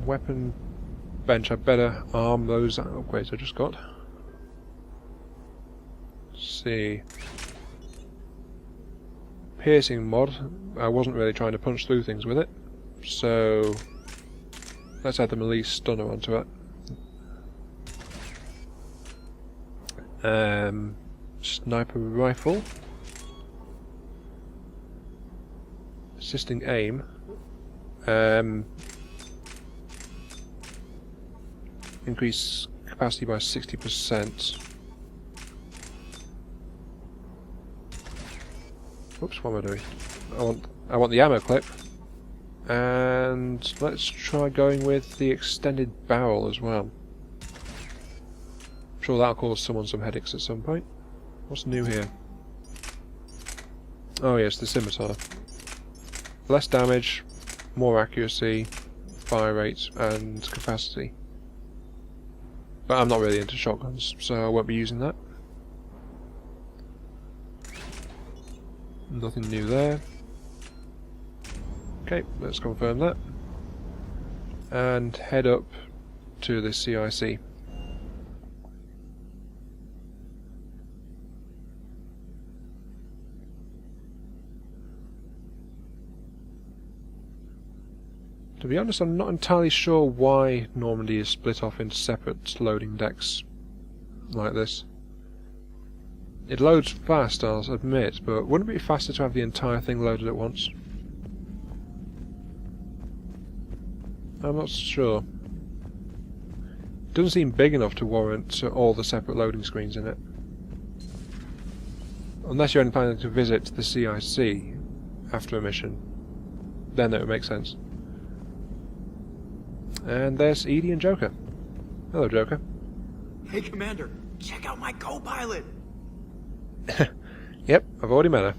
Weapon bench. I better arm those upgrades I just got. Let's see. Piercing mod. I wasn't really trying to punch through things with it, so let's add the melee stunner onto it. Sniper rifle. Assisting aim. Increase capacity by 60%. Oops, what am I doing? I want the ammo clip. And let's try going with the extended barrel as well. I'm sure that'll cause someone some headaches at some point. What's new here? Oh yes, the scimitar. Less damage, more accuracy, fire rate, and capacity. But I'm not really into shotguns, so I won't be using that. Nothing new there. Okay, let's confirm that. And head up to the CIC. To be honest, I'm not entirely sure why Normandy is split off into separate loading decks like this. It loads fast, I'll admit, but wouldn't it be faster to have the entire thing loaded at once? I'm not sure. It doesn't seem big enough to warrant all the separate loading screens in it. Unless you're only planning to visit the CIC after a mission, then that would make sense. And there's Edie and Joker. Hello, Joker. Hey, Commander, check out my co-pilot! Yep, I've already met her.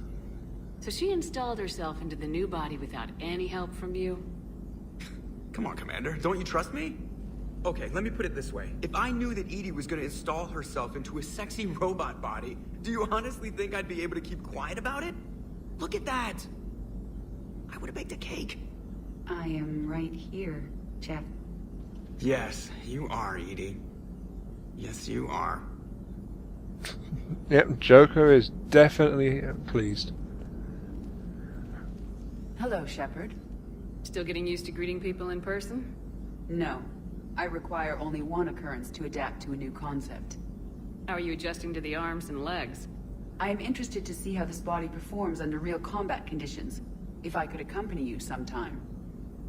So she installed herself into the new body without any help from you? Come on, Commander, don't you trust me? Okay, let me put it this way. If I knew that Edie was gonna install herself into a sexy robot body, do you honestly think I'd be able to keep quiet about it? Look at that! I would've baked a cake. I am right here, Jeff. Yes, you are, Edie. Yes, you are. Yep, Joker is definitely pleased. Hello, Shepard. Still getting used to greeting people in person? No. I require only one occurrence to adapt to a new concept. How are you adjusting to the arms and legs? I am interested to see how this body performs under real combat conditions. If I could accompany you sometime.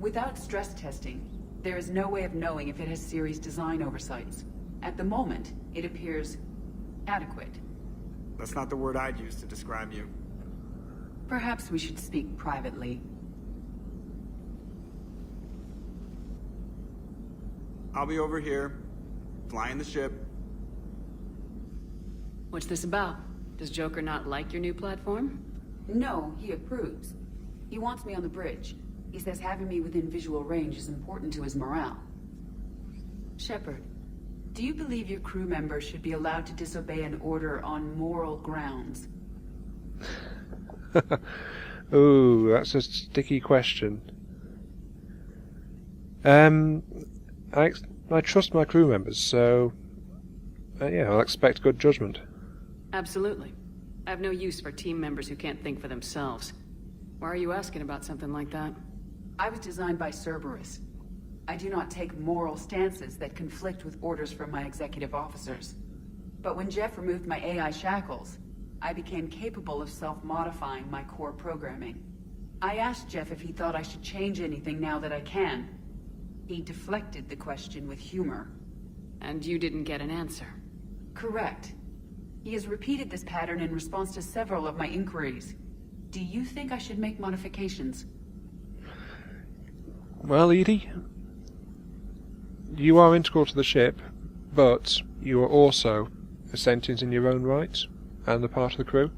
Without stress testing, there is no way of knowing if it has serious design oversights. At the moment, it appears adequate. That's not the word I'd use to describe you. Perhaps we should speak privately. I'll be over here, flying the ship. What's this about? Does Joker not like your new platform? No, he approves. He wants me on the bridge. He says having me within visual range is important to his morale. Shepard, do you believe your crew members should be allowed to disobey an order on moral grounds? Ooh, that's a sticky question. I trust my crew members, so yeah, I'll expect good judgment. Absolutely. I have no use for team members who can't think for themselves. Why are you asking about something like that? I was designed by Cerberus. I do not take moral stances that conflict with orders from my executive officers. But when Jeff removed my AI shackles, I became capable of self-modifying my core programming. I asked Jeff if he thought I should change anything now that I can. He deflected the question with humor. And you didn't get an answer? Correct. He has repeated this pattern in response to several of my inquiries. Do you think I should make modifications? Well, Edie, you are integral to the ship, but you are also a sentient in your own right, and a part of the crew.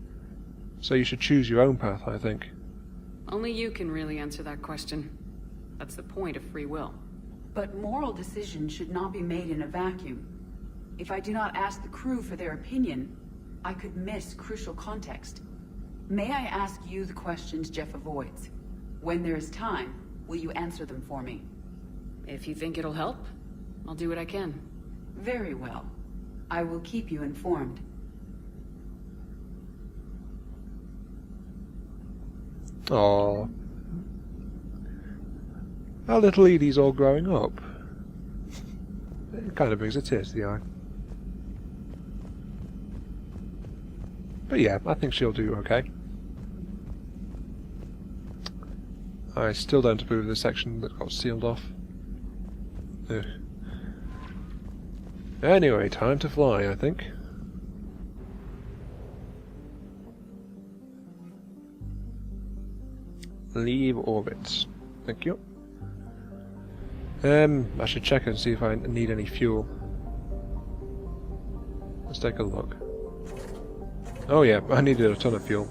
So you should choose your own path, I think. Only you can really answer that question. That's the point of free will. But moral decisions should not be made in a vacuum. If I do not ask the crew for their opinion, I could miss crucial context. May I ask you the questions Jeff avoids? When there is time, will you answer them for me? If you think it'll help, I'll do what I can. Very well. I will keep you informed. Aww. Our little Edie's all growing up. It kind of brings a tear to the eye. But yeah, I think she'll do okay. I still don't approve of the section that got sealed off. Ugh. Anyway, time to fly, I think. Leave orbit. Thank you. I should check and see if I need any fuel. Let's take a look. Oh yeah, I needed a ton of fuel.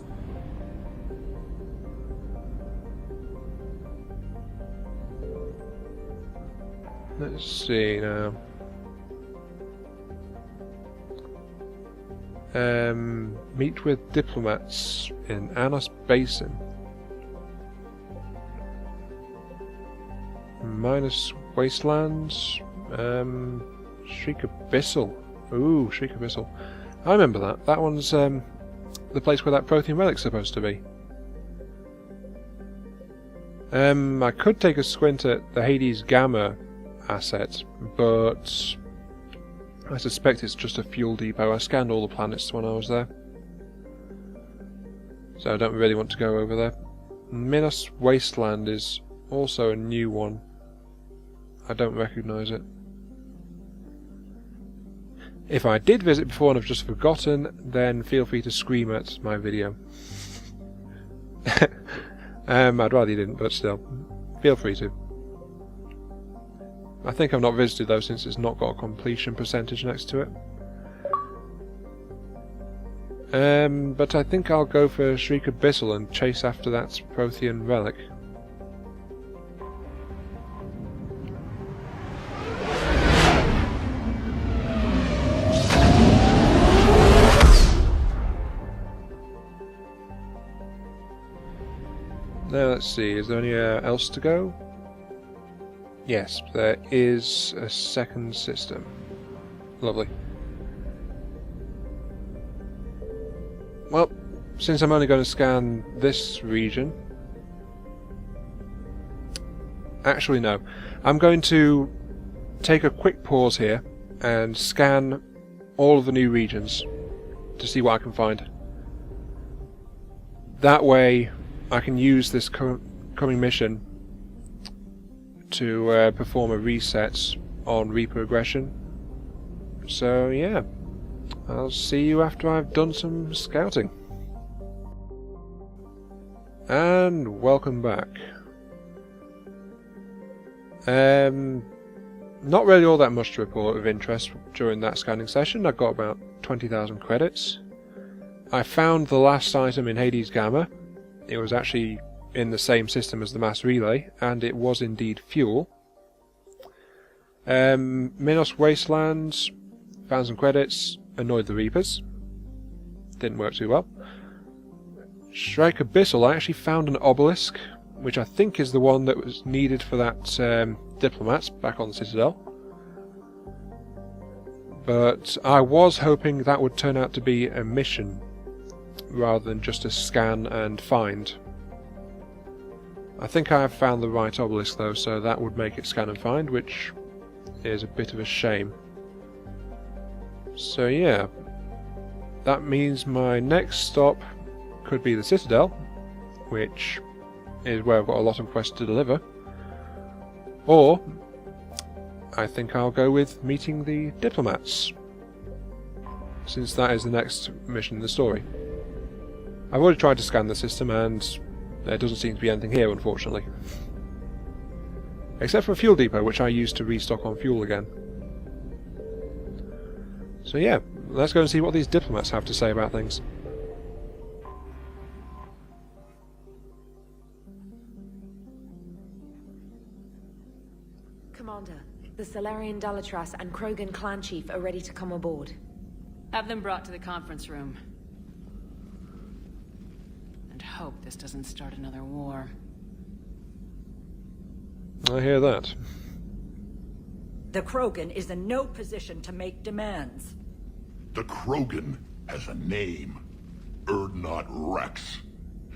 Let's see now. Meet with diplomats in Anos Basin. Minus Wastelands. Shriek Abyssal. Ooh, Shriek Abyssal. I remember that. That one's the place where that Prothean relic's supposed to be. I could take a squint at the Hades Gamma asset, but I suspect it's just a fuel depot. I scanned all the planets when I was there, so I don't really want to go over there. Minos Wasteland is also a new one. I don't recognise it. If I did visit before and I've just forgotten, then feel free to scream at my video. I'd rather you didn't, but still, feel free to. I think I've not visited though, since it's not got a completion percentage next to it. But I think I'll go for Shriek Abyssal and chase after that Prothean relic. Now let's see, is there anywhere else to go? Yes, there is a second system. Lovely. Well, since I'm only going to scan this region... Actually no, I'm going to take a quick pause here and scan all of the new regions to see what I can find. That way I can use this coming mission to perform a reset on Reaper aggression. So yeah, I'll see you after I've done some scouting. And welcome back. Not really all that much to report of interest during that scanning session. I got about 20,000 credits. I found the last item in Hades Gamma. It was actually in the same system as the mass relay, and it was indeed fuel. Minos Wastelands, found some credits, annoyed the Reapers. Didn't work too well. Shriek Abyssal, I actually found an obelisk, which I think is the one that was needed for that diplomats back on the Citadel. But I was hoping that would turn out to be a mission, rather than just a scan and find. I think I have found the right obelisk though, so that would make it scan and find, which is a bit of a shame. So yeah, that means my next stop could be the Citadel, which is where I've got a lot of quests to deliver, or I think I'll go with meeting the diplomats, since that is the next mission in the story. I've already tried to scan the system and there doesn't seem to be anything here, unfortunately. Except for a fuel depot, which I used to restock on fuel again. So yeah, let's go and see what these diplomats have to say about things. Commander, the Solarian Dalatras and Krogan clan chief are ready to come aboard. Have them brought to the conference room. And hope this doesn't start another war. I hear that. The Krogan is in no position to make demands. The Krogan has a name. Urdnot Rex.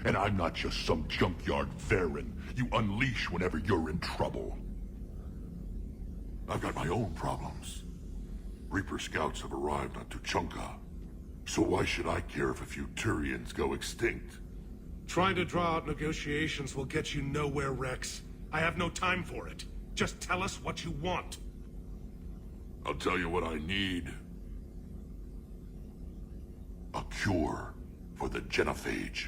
And I'm not just some junkyard Varen you unleash whenever you're in trouble. I've got my own problems. Reaper scouts have arrived on Tuchanka. So why should I care if a few Turians go extinct? Trying to draw out negotiations will get you nowhere, Rex. I have no time for it. Just tell us what you want. I'll tell you what I need. A cure for the genophage.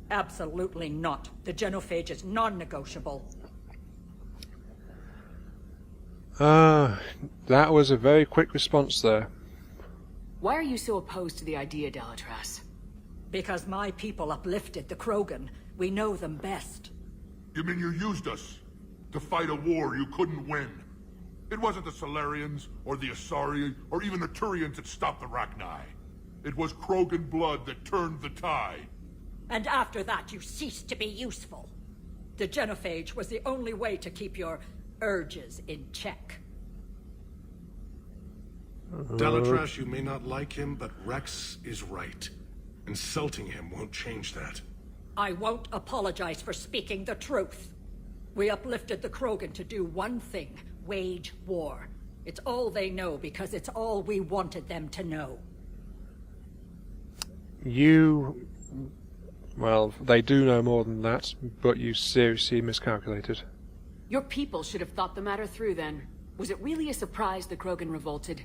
Absolutely not. The genophage is non-negotiable. That was a very quick response there. Why are you so opposed to the idea, Dalatras? Because my people uplifted the Krogan. We know them best. You mean you used us to fight a war you couldn't win? It wasn't the Salarians, or the Asari, or even the Turians that stopped the Rachni. It was Krogan blood that turned the tide. And after that, you ceased to be useful. The genophage was the only way to keep your urges in check. Dalatras, you may not like him, but Rex is right. Insulting him won't change that. I won't apologize for speaking the truth. We uplifted the Krogan to do one thing: wage war. It's all they know because it's all we wanted them to know. Well, they do know more than that, but you seriously miscalculated. Your people should have thought the matter through then. Was it really a surprise the Krogan revolted?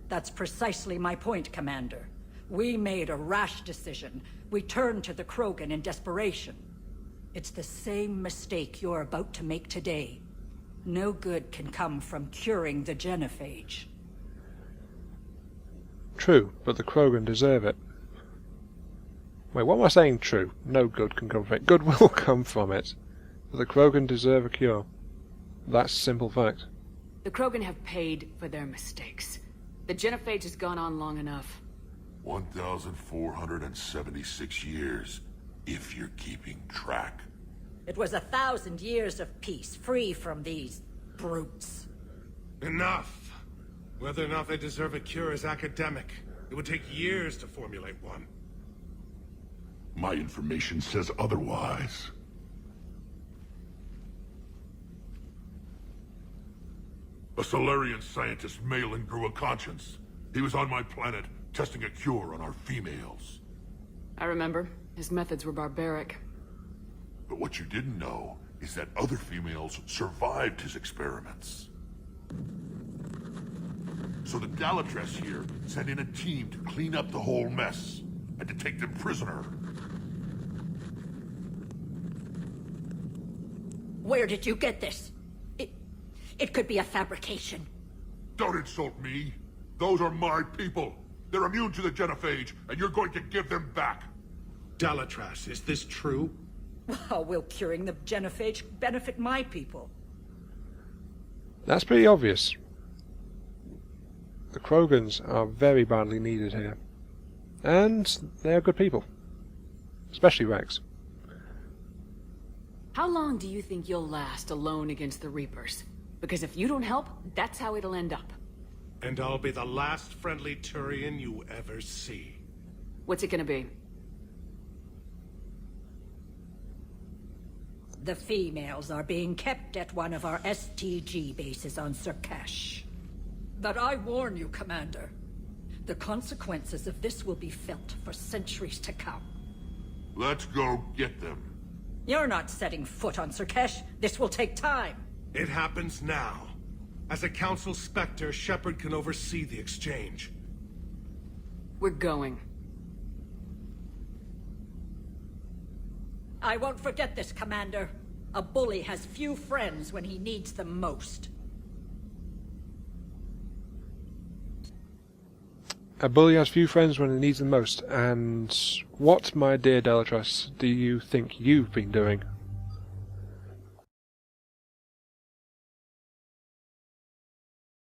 That's precisely my point, Commander. We made a rash decision. We turned to the Krogan in desperation. It's the same mistake you're about to make today. No good can come from curing the genophage. True, but the Krogan deserve it. Wait, what am I saying true? No good can come from it. Good will come from it. But the Krogan deserve a cure. That's a simple fact. The Krogan have paid for their mistakes. The genophage has gone on long enough. 1,476 years, if you're keeping track. It was 1,000 years of peace, free from these brutes. Enough! Whether or not they deserve a cure is academic. It would take years to formulate one. My information says otherwise. A Solarian scientist, Malin, grew a conscience. He was on my planet, testing a cure on our females. I remember. His methods were barbaric. But what you didn't know is that other females survived his experiments. So the Dalatras here sent in a team to clean up the whole mess, and to take them prisoner. Where did you get this? It could be a fabrication. Don't insult me. Those are my people. They're immune to the genophage, and you're going to give them back. Dalatras, is this true? How will curing the genophage benefit my people? That's pretty obvious. The Krogans are very badly needed here. And they are good people. Especially Rex. How long do you think you'll last alone against the Reapers? Because if you don't help, that's how it'll end up. And I'll be the last friendly Turian you ever see. What's it gonna be? The females are being kept at one of our STG bases on Surkash. But I warn you, Commander. The consequences of this will be felt for centuries to come. Let's go get them. You're not setting foot on Surkash. This will take time. It happens now. As a Council Spectre, Shepard can oversee the exchange. We're going. I won't forget this, Commander. A bully has few friends when he needs them most. A bully has few friends when he needs them most, and what, my dear Dalatras, do you think you've been doing?